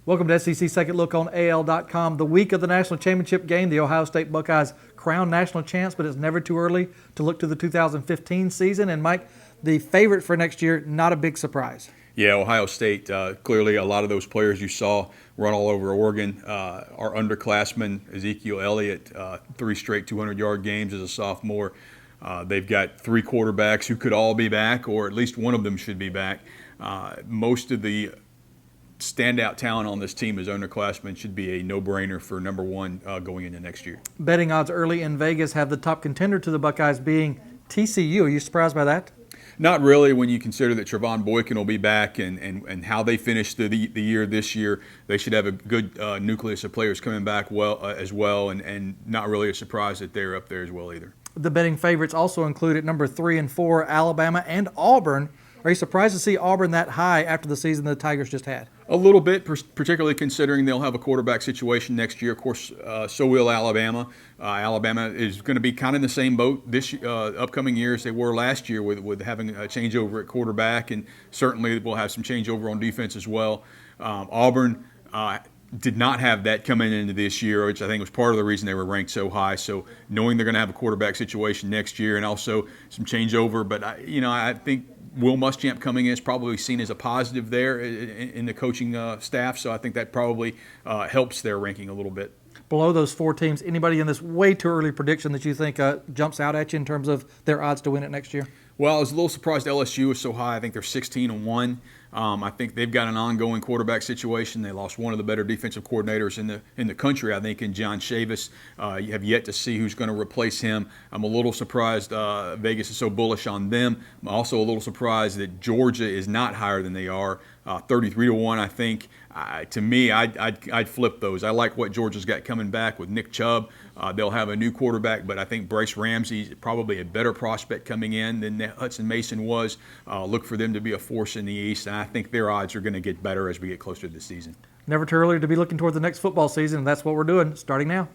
Welcome to SEC Second Look on AL.com. The week of the national championship game, the Ohio State Buckeyes crowned national champs, but it's never too early to look to the 2015 season. And Mike, the favorite for next year, not a big surprise. Yeah, Ohio State, clearly a lot of those players you saw run all over Oregon are underclassmen. Ezekiel Elliott, 3 straight 200-yard games as a sophomore. They've got 3 quarterbacks who could all be back, or at least one of them should be back. Most of the standout talent on this team as underclassmen should be a no-brainer for number one going into next year. Betting odds early in Vegas have the top contender to the Buckeyes being TCU. Are you surprised by that? Not really, when you consider that Trevon Boykin will be back and how they finished the year this year. They should have a good nucleus of players coming back as well, and not really a surprise that they're up there as well either. The betting favorites also include at number 3 and 4, Alabama and Auburn. Are you surprised to see Auburn that high after the season the Tigers just had? A little bit, particularly considering they'll have a quarterback situation next year. Of course, so will Alabama. Alabama is going to be kind of in the same boat this upcoming year as they were last year with having a changeover at quarterback, and certainly we'll have some changeover on defense as well. Auburn did not have that coming into this year, which I think was part of the reason they were ranked so high. So knowing they're going to have a quarterback situation next year and also some changeover, but I think Will Muschamp coming in is probably seen as a positive there in the coaching staff, so I think that probably helps their ranking a little bit. Below those 4 teams, anybody in this way too early prediction that you think jumps out at you in terms of their odds to win it next year? Well, I was a little surprised LSU is so high. I think they're 16-1. I think they've got an ongoing quarterback situation. They lost one of the better defensive coordinators in the country, I think, in John Chavis. You have yet to see who's going to replace him. I'm a little surprised Vegas is so bullish on them. I'm also a little surprised that Georgia is not higher than they are. 33-1, I think. To me, I'd flip those. I like what Georgia's got coming back with Nick Chubb. They'll have a new quarterback, but I think Bryce Ramsey's probably a better prospect coming in than Hudson Mason was. Look for them to be a force in the East, and I think their odds are going to get better as we get closer to the season. Never too early to be looking toward the next football season, and that's what we're doing starting now.